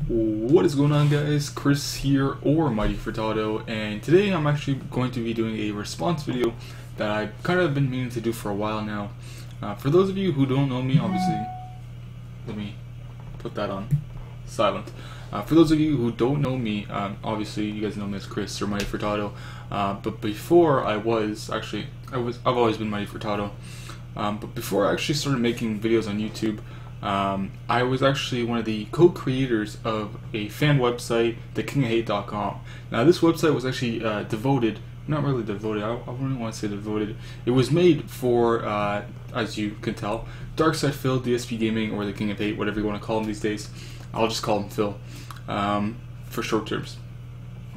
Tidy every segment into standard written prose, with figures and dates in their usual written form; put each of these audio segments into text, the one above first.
What is going on, guys? Chris here, or Mighty Furtado, and today I'm actually going to be doing a response video that I've kind of been meaning to do for a while now. For those of you who don't know me, obviously, let me put that on silent. For those of you who don't know me, obviously you guys know me as Chris or Mighty Furtado. But before I've always been Mighty Furtado. But before I actually started making videos on YouTube, I was actually one of the co-creators of a fan website, thekingofhate.com. Now this website was actually devoted, not really devoted, I wouldn't want to say devoted. It was made for, as you can tell, Darkside Phil, DSP Gaming, or the King of Hate, whatever you want to call him these days. I'll just call him Phil, for short terms,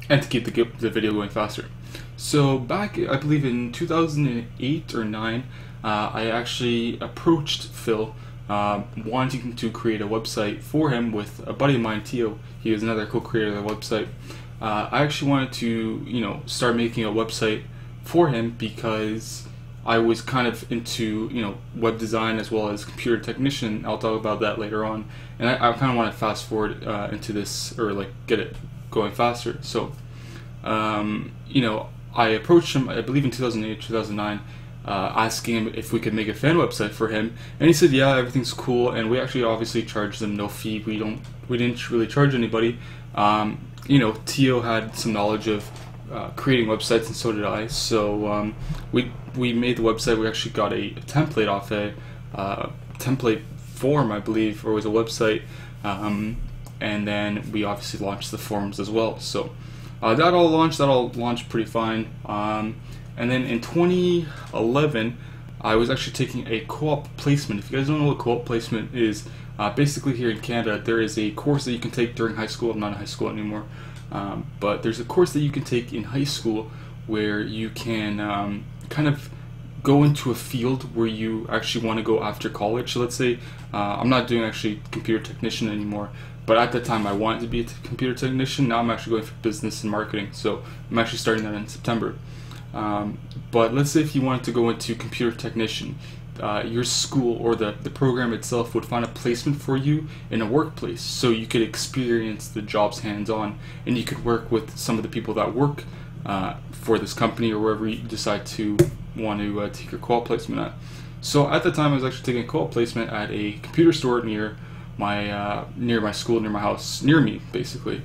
and to keep the video going faster. So back, I believe in 2008 or 9, I actually approached Phil, wanting to create a website for him with a buddy of mine, Tio. He was another co-creator of the website. I actually wanted to, start making a website for him because I was kind of into, web design as well as computer technician. I'll talk about that later on. And I kind of want to fast forward into this, or like get it going faster. So, I approached him, I believe in 2008, 2009, asking him if we could make a fan website for him, and he said, yeah, everything's cool. And we actually obviously charged them no fee. We didn't really charge anybody. Tio had some knowledge of creating websites, and so did I. So we made the website. We actually got a template off a template form, I believe, or it was a website, and then we obviously launched the forums as well. So that all launched pretty fine. And then in 2011, I was actually taking a co-op placement. If you guys don't know what co-op placement is, basically here in Canada, there is a course that you can take during high school. I'm not in high school anymore, but there's a course that you can take in high school where you can kind of go into a field where you actually want to go after college. So let's say I'm not doing actually computer technician anymore, but at the time I wanted to be a computer technician. Now I'm actually going for business and marketing, so I'm actually starting that in September. But let's say if you wanted to go into computer technician, your school or the program itself would find a placement for you in a workplace, so you could experience the jobs hands-on, and you could work with some of the people that work for this company or wherever you decide to want to take your co-op placement at. So at the time I was actually taking a co-op placement at a computer store near my school, near my house, near me basically.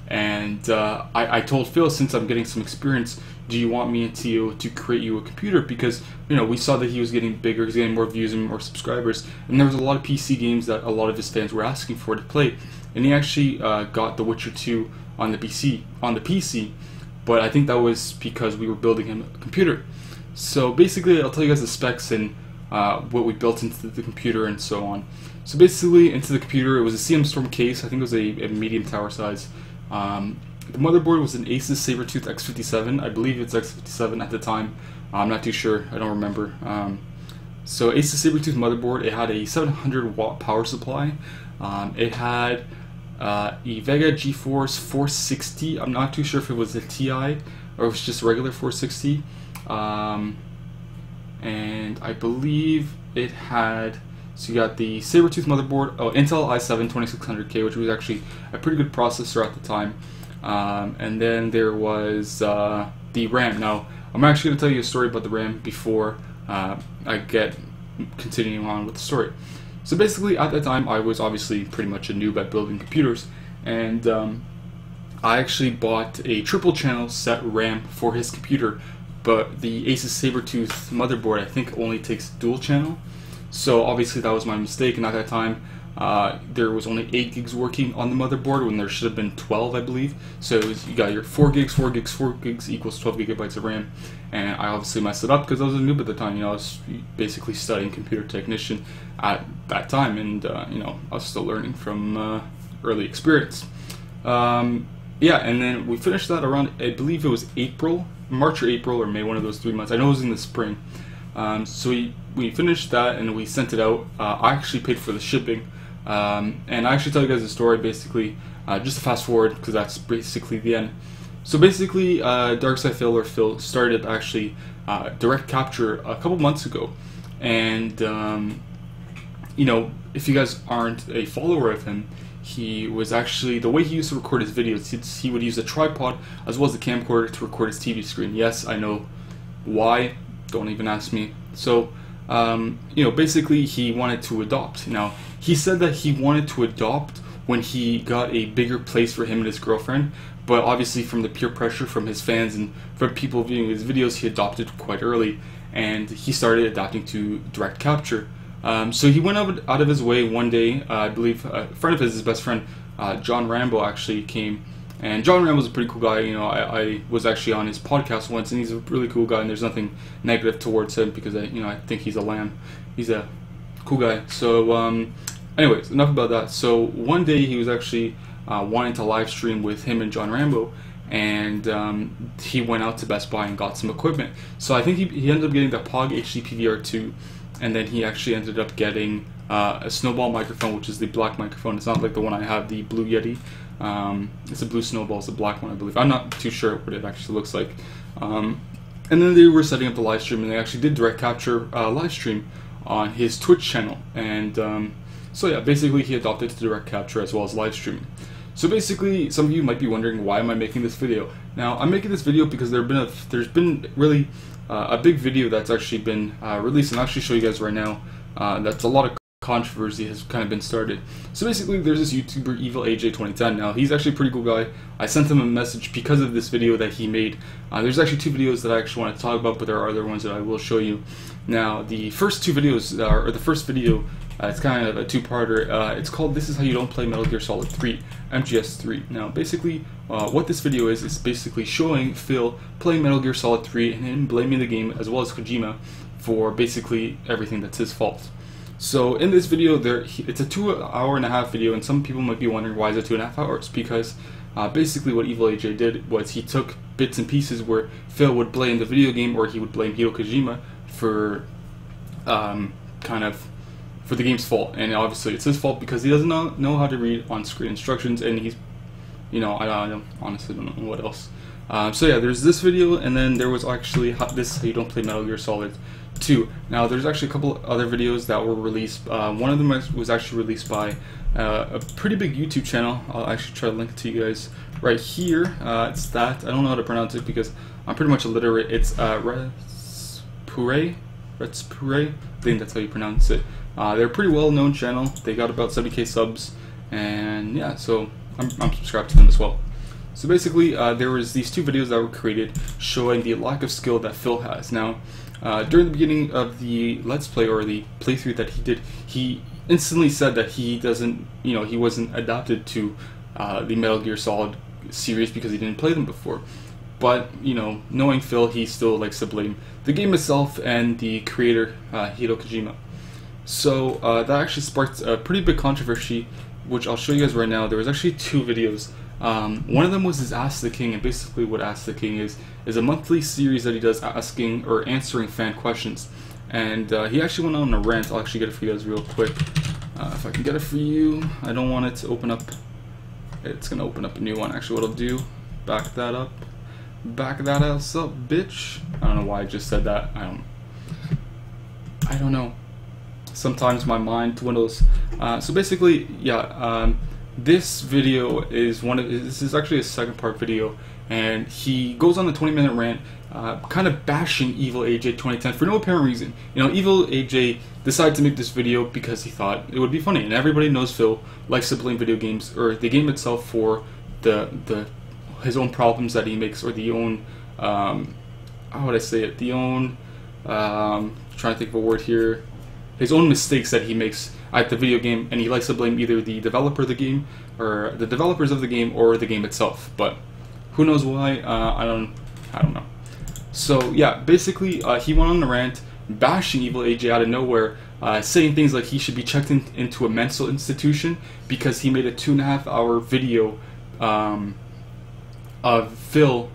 And I told Phil, since I'm getting some experience, do you want me and Tio to create you a computer? Because, we saw that he was getting bigger, he's getting more views and more subscribers, and there was a lot of PC games that a lot of his fans were asking for to play. And he actually got The Witcher 2 on the PC, but I think that was because we were building him a computer. So basically, I'll tell you guys the specs and what we built into the computer and so on. So basically, into the computer, it was a CM Storm case. I think it was a medium tower size. The motherboard was an Asus Sabertooth X57. I believe it's X57 at the time. I'm not too sure. I don't remember. So Asus Sabertooth motherboard. It had a 700 watt power supply. It had a Vega GeForce 460. I'm not too sure if it was a Ti or if it was just regular 460. And I believe it had. So you got the Sabertooth motherboard, Intel i7 2600K, which was actually a pretty good processor at the time. And then there was the RAM. Now, I'm actually going to tell you a story about the RAM before I get continuing on with the story. So basically, at that time, I was obviously pretty much a noob at building computers, and I actually bought a triple channel set RAM for his computer, but the Asus Sabertooth motherboard, I think, only takes dual channel. So obviously that was my mistake, and at that time there was only 8 gigs working on the motherboard when there should have been 12, I believe. So you got your 4 gigs equals 12 gigabytes of RAM, and I obviously messed it up because I was a noob at the time. I was basically studying computer technician at that time, and I was still learning from early experience. Yeah, and then we finished that around, I believe it was March or April or May, one of those 3 months. I know it was in the spring. So we finished that and we sent it out. I actually paid for the shipping, and I actually tell you guys the story basically, just to fast forward because that's basically the end. So basically, Darkside Phil started actually direct capture a couple months ago, and if you guys aren't a follower of him, he was actually, the way he used to record his videos, he would use a tripod as well as a camcorder to record his TV screen. Yes, I know why, don't even ask me. So, you know, basically he wanted to adopt. Now, he said that he wanted to adopt when he got a bigger place for him and his girlfriend, but obviously from the peer pressure from his fans and from people viewing his videos, he adopted quite early, and he started adapting to direct capture. So he went out of his way one day. I believe a friend of his best friend, John Rambo, actually came. And John Rambo's a pretty cool guy. You know, I was actually on his podcast once, and he's a really cool guy. And there's nothing negative towards him because I think he's a lamb. He's a cool guy. So, anyways, enough about that. So one day he was actually wanting to live stream with him and John Rambo, and he went out to Best Buy and got some equipment. So I think he ended up getting the POG HD PVR2. And then he actually ended up getting a Snowball microphone, which is the black microphone. It's not like the one I have, the Blue Yeti. It's a Blue Snowball, it's a black one, I believe. I'm not too sure what it actually looks like. And then they were setting up the live stream, and they actually did direct capture live stream on his Twitch channel. And so yeah, basically he adopted to direct capture as well as live streaming. So basically, some of you might be wondering, why am I making this video? Now, I'm making this video because there's been really a big video that's actually been released, and I'll actually show you guys right now. That's a lot of controversy has kind of been started. So basically, there's this YouTuber, Evil AJ 2010. Now, he's actually a pretty cool guy. I sent him a message because of this video that he made. There's actually two videos that I actually want to talk about, but there are other ones that I will show you. Now, the first two videos, or the first video, it's kind of a two-parter. It's called "This Is How You Don't Play Metal Gear Solid 3, MGS3." Now, basically, what this video is basically showing Phil playing Metal Gear Solid 3 and him blaming the game as well as Kojima for basically everything that's his fault. So in this video, it's a 2.5-hour video, and some people might be wondering, why is it 2.5 hours? Because basically what Evil AJ did was he took bits and pieces where Phil would blame the video game, or he would blame Hideo Kojima for for the game's fault, and obviously it's his fault because he doesn't know how to read on-screen instructions, and he's, I honestly don't know what else. So yeah, there's this video, and then there was actually this How You Don't Play Metal Gear Solid 2. Now, there's actually a couple other videos that were released. One of them was actually released by a pretty big YouTube channel. I'll actually try to link it to you guys right here. It's that. I don't know how to pronounce it because I'm pretty much illiterate. It's Retz Puree. I think that's how you pronounce it. They're a pretty well-known channel. They got about 70k subs, and yeah, so I'm subscribed to them as well. So basically, there was these two videos that were created showing the lack of skill that Phil has. Now, during the beginning of the Let's Play, or the playthrough that he did, he instantly said that he doesn't, he wasn't adapted to the Metal Gear Solid series because he didn't play them before. But, knowing Phil, he still likes to blame the game itself and the creator, Hideo Kojima. So that actually sparked a pretty big controversy, which I'll show you guys right now. There was actually two videos. One of them was his Ask the King, and basically what Ask the King is a monthly series that he does asking or answering fan questions. And he actually went on a rant. I'll actually get it for you guys real quick. If I can get it for you. I don't want it to open up. It's going to open up a new one. Actually, what I'll do, back that up. Back that ass up, bitch. I don't know why I just said that. I don't know. Sometimes my mind dwindles. So basically, yeah, this video is this is actually a second part video, and he goes on a 20-minute rant, kind of bashing Evil AJ 2010 for no apparent reason. Evil AJ decided to make this video because he thought it would be funny, and everybody knows Phil likes to blame video games, or the game itself, for his own problems that he makes, or the own, how would I say it, the own, trying to think of a word here, his own mistakes that he makes at the video game, and he likes to blame either the developer of the game, or the developers of the game, or the game itself. But who knows why? I don't know. So yeah, basically he went on a rant bashing Evil AJ out of nowhere, saying things like he should be checked into a mental institution because he made a 2.5-hour video of Phil,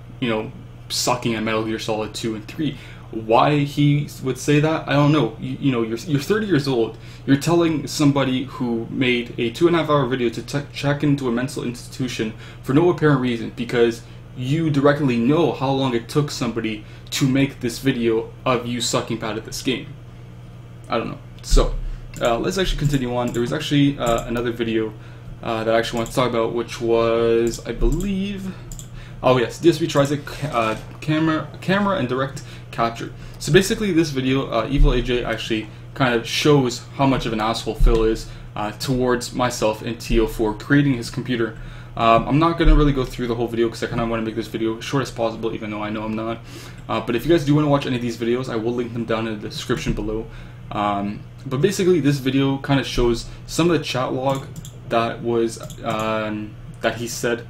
sucking at Metal Gear Solid 2 and 3. Why he would say that, I don't know. You're 30 years old. You're telling somebody who made a 2.5-hour video to check into a mental institution for no apparent reason, because you directly know how long it took somebody to make this video of you sucking bad at this game. I don't know. So let's actually continue on. There was actually another video that I actually want to talk about, which was, I believe, oh yes, DSP Tries It, camera and direct capture. So basically this video, Evil AJ actually kind of shows how much of an asshole Phil is towards myself and Tio for creating his computer. I'm not going to really go through the whole video because I kind of want to make this video as short as possible, even though I know I'm not. But if you guys do want to watch any of these videos, I will link them down in the description below. But basically this video kind of shows some of the chat log that was that he said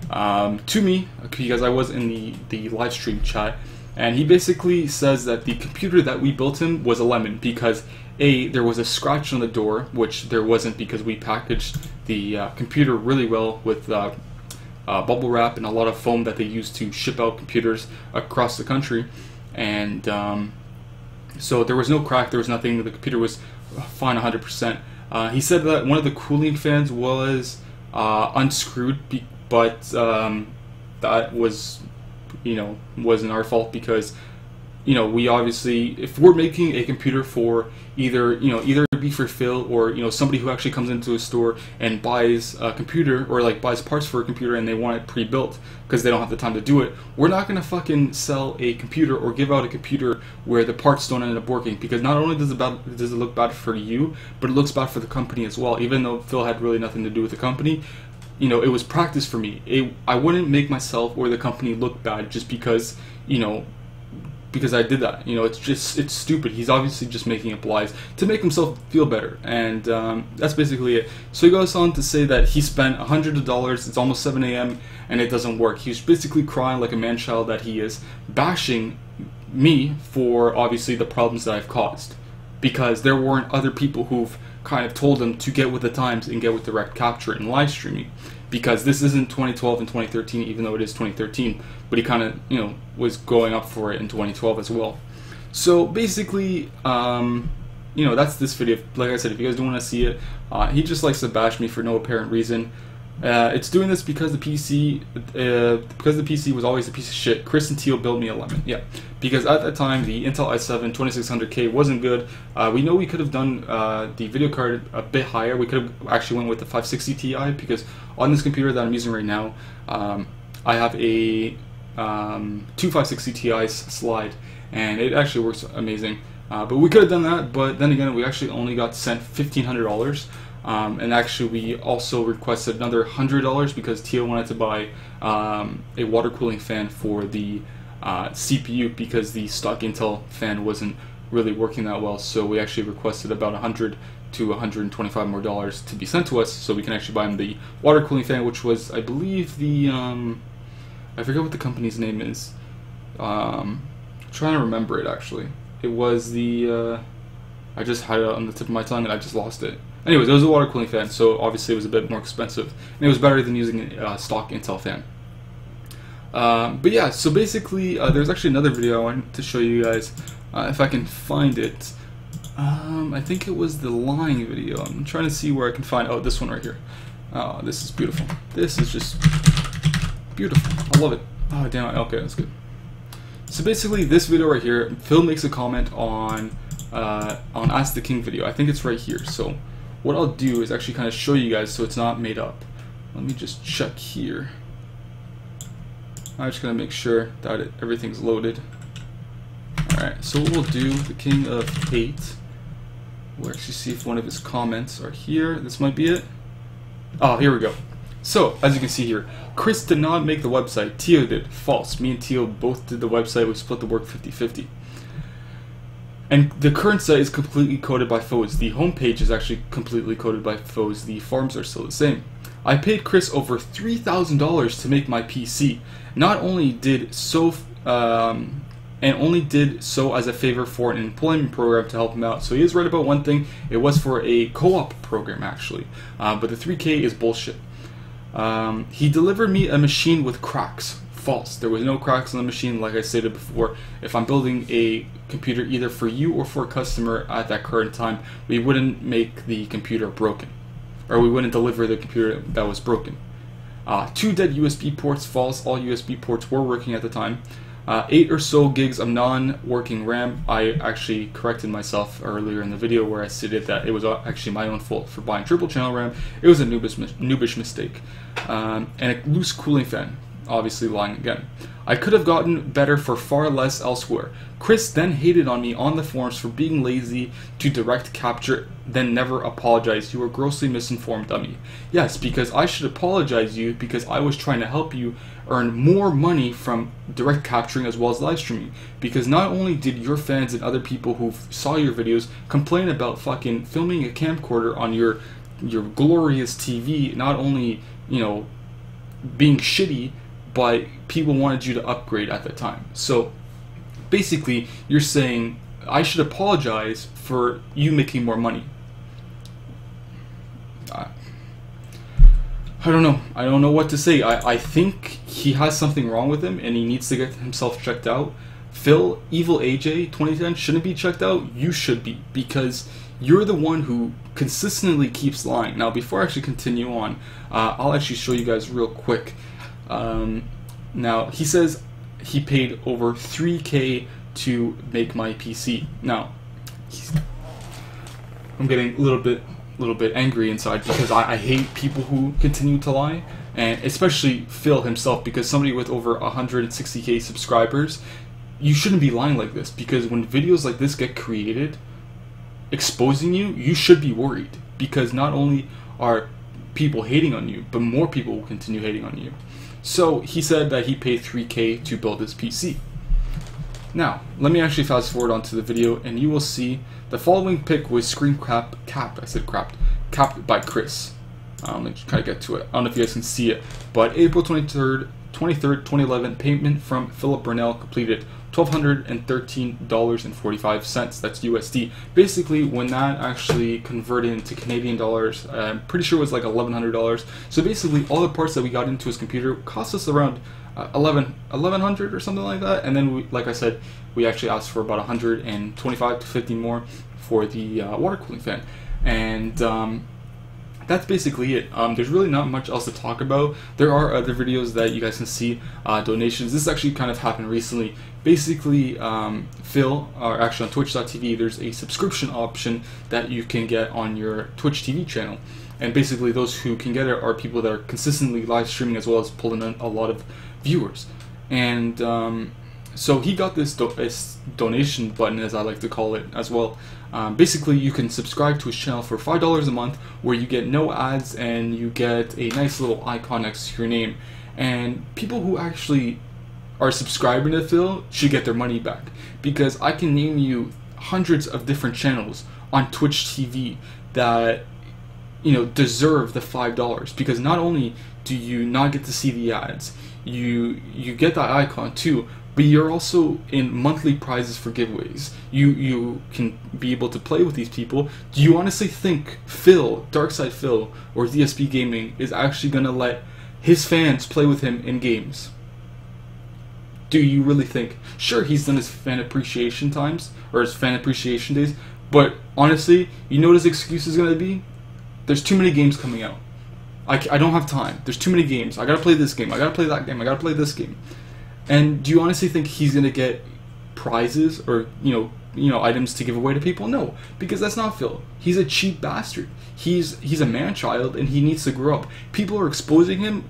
to me, because I was in the live stream chat, and he basically says that the computer that we built him was a lemon because there was a scratch on the door, which there wasn't because we packaged the computer really well with bubble wrap and a lot of foam that they use to ship out computers across the country, and so there was no crack, there was nothing, the computer was fine 100%. He said that one of the cooling fans was unscrewed, but that was, wasn't our fault because, we obviously, if we're making a computer for either be for Phil or, somebody who actually comes into a store and buys a computer or like buys parts for a computer and they want it pre-built because they don't have the time to do it, we're not going to fucking sell a computer or give out a computer where the parts don't end up working, because not only does it look bad for you, but it looks bad for the company as well. Even though Phil had really nothing to do with the company, it was practice for me. I wouldn't make myself or the company look bad just because, because I did that. It's stupid. He's obviously just making up lies to make himself feel better, and that's basically it. So he goes on to say that he spent hundreds of dollars, it's almost 7 a.m. and it doesn't work. He was basically crying like a man-child that he is, bashing me for obviously the problems that I've caused, because there weren't other people who've kind of told him to get with the times and get with direct capture and live streaming, because this isn't 2012 and 2013, even though it is 2013, but he kind of, was going up for it in 2012 as well. So basically, that's this video. Like I said, if you guys don't want to see it, he just likes to bash me for no apparent reason. It's doing this because the PC was always a piece of shit. Chris and Teal built me a lemon. Yeah, because at that time the Intel i7 2600K wasn't good. We know we could have done the video card a bit higher. We could have actually went with the 560 Ti, because on this computer that I'm using right now, I have a two 560 Ti's slide, and it actually works amazing. But we could have done that, but then again, we actually only got sent $1,500. And actually we also requested another $100 because Tio wanted to buy a water cooling fan for the CPU, because the stock Intel fan wasn't really working that well. So we actually requested about $100 to $125 more to be sent to us so we can actually buy him the water cooling fan, which was, I believe, the I forget what the company's name is. I'm trying to remember it actually. It was the I just had it on the tip of my tongue and I just lost it. Anyways, it was a water cooling fan, so obviously it was a bit more expensive, and it was better than using a stock Intel fan. But yeah, so basically, there's actually another video I wanted to show you guys, if I can find it. I think it was the lying video. I'm trying to see where I can find. Oh, this one right here. Oh, this is beautiful. This is just beautiful. I love it. Oh, damn it. Okay, that's good. So basically, this video right here, Phil makes a comment on Ask the King video. I think it's right here. So what I'll do is actually kind of show you guys so it's not made up. Let me just check here. I'm just going to make sure that everything's loaded. Alright, so what we'll do, the King of Hate, we'll actually see if one of his comments are here. This might be it. Oh, here we go. So, as you can see here, Chris did not make the website, Tio did. False. Me and Tio both did the website, we split the work 50-50. And the current site is completely coded by foes. The homepage is actually completely coded by foes. The forms are still the same. I paid Chris over $3,000 to make my PC. Not only did so, and only did so as a favor for an employment program to help him out. So he is right about one thing. It was for a co-op program actually, but the 3K is bullshit. He delivered me a machine with cracks. False. There was no cracks on the machine. Like I stated before, if I'm building a computer either for you or for a customer at that current time, we wouldn't make the computer broken, or we wouldn't deliver the computer that was broken. 2 dead USB ports. False. All USB ports were working at the time. 8 or so gigs of non-working RAM. I actually corrected myself earlier in the video where I stated that it was actually my own fault for buying triple channel RAM. It was a noobish mistake. And a loose cooling fan. Obviously lying again. I could have gotten better for far less elsewhere. Chris then hated on me on the forums for being lazy to direct capture, then never apologized. You were grossly misinformed, dummy. Yes, because I should apologize you because I was trying to help you earn more money from direct capturing as well as live streaming. Because not only did your fans and other people who saw your videos complain about fucking filming a camcorder on your glorious TV, not only, you know, being shitty, but people wanted you to upgrade at the time. So basically, you're saying I should apologize for you making more money. I don't know. I don't know what to say. I think he has something wrong with him and he needs to get himself checked out. Phil, Evil AJ 2010 shouldn't be checked out. You should be, because you're the one who consistently keeps lying. Now, before I actually continue on, I'll actually show you guys real quick. Now, he says he paid over $3K to make my PC. Now, I'm getting a little bit angry inside because I hate people who continue to lie, and especially Phil himself, because somebody with over 160K subscribers, you shouldn't be lying like this, because when videos like this get created exposing you, you should be worried, because not only are people hating on you, but more people will continue hating on you. So he said that he paid $3K to build his PC. Now, let me actually fast forward onto the video and you will see the following pic was screen capped by Chris. Let me kind of get to it. I don't know if you guys can see it, but April 23rd, 2011, payment from Philip Burnell completed. $1,213.45. That's USD. Basically, when that actually converted into Canadian dollars, I'm pretty sure it was like $1,100. So basically, all the parts that we got into his computer cost us around $1,100 or something like that. And then, we, like I said, we actually asked for about 125 to 50 more for the water cooling fan. And that's basically it. There's really not much else to talk about. There are other videos that you guys can see, donations. This actually kind of happened recently. Basically, Phil, or actually on Twitch.tv, there's a subscription option that you can get on your Twitch TV channel. And basically those who can get it are people that are consistently live streaming as well as pulling in a lot of viewers. And so he got this donation button, as I like to call it, as well. Basically, you can subscribe to his channel for $5 a month, where you get no ads and you get a nice little icon next to your name. And people who actually are subscribing to Phil should get their money back, because I can name you hundreds of different channels on Twitch TV that, you know, deserve the $5, because not only do you not get to see the ads, you get that icon too, but you're also in monthly prizes for giveaways. You can be able to play with these people. Do you honestly think Phil, Darkside Phil, or DSP Gaming is actually gonna let his fans play with him in games? Do you really think? Sure, he's done his fan appreciation times, or his fan appreciation days, but honestly, you know what his excuse is gonna be? There's too many games coming out. I don't have time. There's too many games. I gotta play this game. I gotta play that game. I gotta play this game. And do you honestly think he's gonna get prizes or you know items to give away to people? No, because that's not Phil. He's a cheap bastard. He's a man-child and he needs to grow up. People are exposing him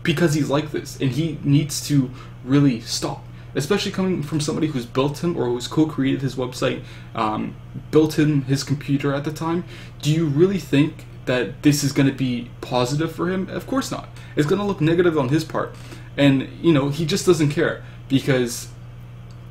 because he's like this, and he needs to really stop. Especially coming from somebody who's built him or who's co-created his website, built him his computer at the time. Do you really think that this is going to be positive for him? Of course not. It's going to look negative on his part. And, you know, he just doesn't care, because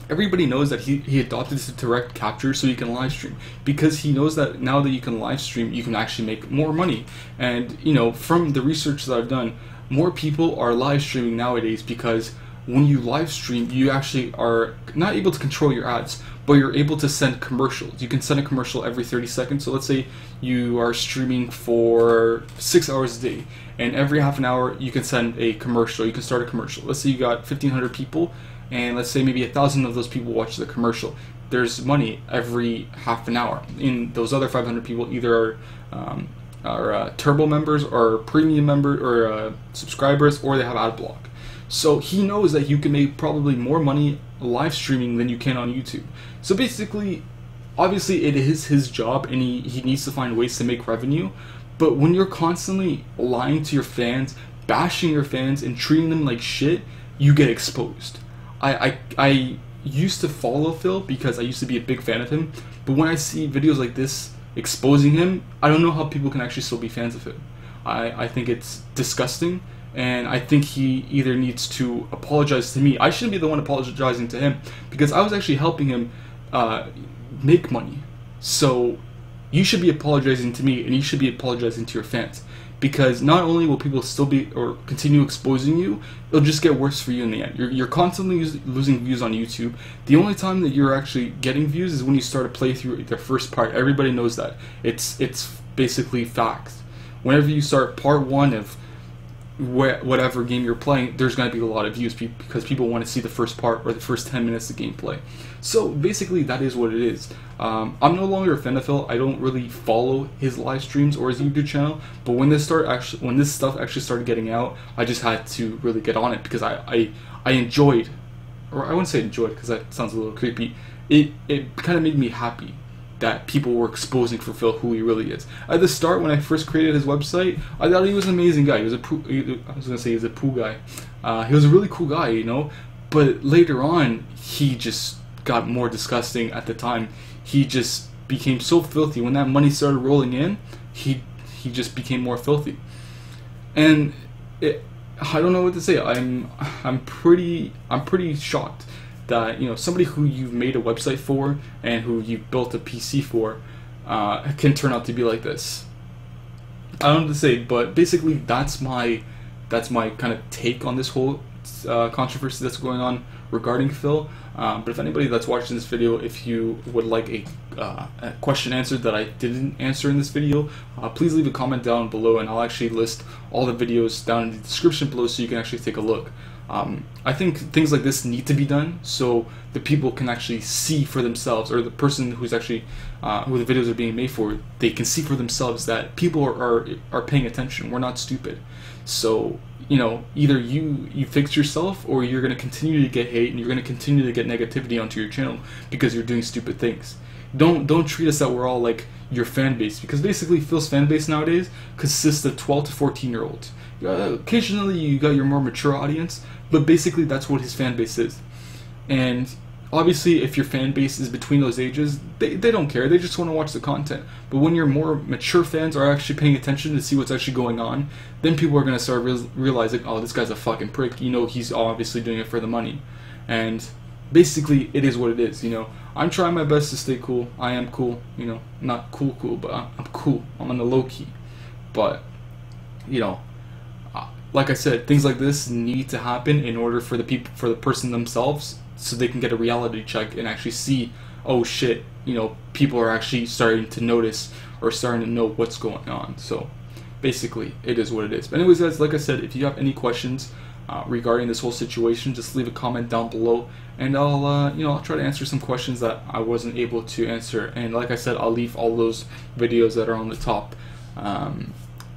everybody knows that he adopted this direct capture so he can live stream, because he knows that now that you can live stream, you can actually make more money. And, you know, from the research that I've done, more people are live streaming nowadays, because when you live stream, you actually are not able to control your ads, but you're able to send commercials. You can send a commercial every 30 seconds. So let's say you are streaming for 6 hours a day, and every half an hour you can send a commercial. You can start a commercial. Let's say you got 1,500 people, and let's say maybe 1,000 of those people watch the commercial. There's money every half an hour. In those other 500 people either are turbo members or premium members or subscribers, or they have ad block. So he knows that you can make probably more money live streaming than you can on YouTube. So basically, obviously it is his job and he needs to find ways to make revenue. But when you're constantly lying to your fans, bashing your fans, and treating them like shit, you get exposed. I used to follow Phil because I used to be a big fan of him, but when I see videos like this exposing him, I don't know how people can actually still be fans of him. I think it's disgusting, and I think he either needs to apologize to me. I shouldn't be the one apologizing to him because I was actually helping him make money. So you should be apologizing to me, and you should be apologizing to your fans, because not only will people still be or continue exposing you, it'll just get worse for you in the end. You're constantly losing views on YouTube. The only time that you're actually getting views is when you start a playthrough their first part. Everybody knows that. It's basically facts. Whenever you start part 1 of whatever game you're playing, there's going to be a lot of views because people want to see the first part or the first 10 minutes of gameplay. So basically that is what it is. I'm no longer a fan of Phil. I don't really follow his live streams or his YouTube channel, but when this stuff actually started getting out, I just had to really get on it because I enjoyed, or I wouldn't say enjoyed because that sounds a little creepy, it kind of made me happy that people were exposing for Phil who he really is. At the start, when I first created his website, I thought he was an amazing guy. He was a poo guy. He was a really cool guy, you know. But later on, he just got more disgusting. At the time, he just became so filthy. When that money started rolling in, he just became more filthy. And I don't know what to say. I'm pretty shocked that, you know, somebody who you've made a website for and who you've built a PC for can turn out to be like this. I don't know what to say, but basically that's my kind of take on this whole controversy that's going on regarding Phil. But if anybody that's watching this video, if you would like a question answered that I didn't answer in this video, please leave a comment down below, and I'll actually list all the videos down in the description below so you can actually take a look. I think things like this need to be done so the people can actually see for themselves, or the person who's actually who the videos are being made for, they can see for themselves that people are paying attention. We're not stupid. So, you know, either you fix yourself, or you're going to continue to get hate and you're going to continue to get negativity onto your channel because you're doing stupid things. Don't treat us that we're all like your fan base, because basically Phil's fan base nowadays consists of 12 to 14-year-olds. Occasionally you got your more mature audience, but basically that's what his fan base is. And obviously if your fan base is between those ages, they don't care, they just want to watch the content. But when your more mature fans are actually paying attention to see what's actually going on, then people are going to start realizing, oh, this guy's a fucking prick, you know, he's obviously doing it for the money. And basically it is what it is, you know. I'm trying my best to stay cool. I am cool, you know, not cool, but I'm cool. I'm on the low key. But, you know, like I said, things like this need to happen in order for the person themselves, so they can get a reality check and actually see, oh shit, you know, people are actually starting to notice or starting to know what's going on. So basically it is what it is. But anyways, guys, like I said, if you have any questions regarding this whole situation, just leave a comment down below, and I'll try to answer some questions that I wasn't able to answer. And like I said, I'll leave all those videos that are on the top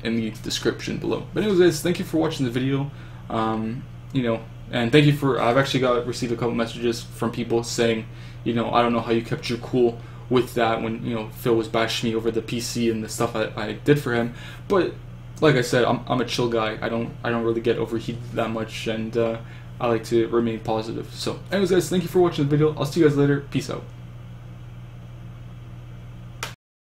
in the description below. But anyways, guys, thank you for watching the video. You know, and thank you for, I've actually received a couple messages from people saying, you know, I don't know how you kept your cool with that when, you know, Phil was bashing me over the PC and the stuff I did for him. But like I said, I'm a chill guy. I don't really get overheated that much, and I like to remain positive. So anyways, guys, thank you for watching the video. I'll see you guys later. Peace out.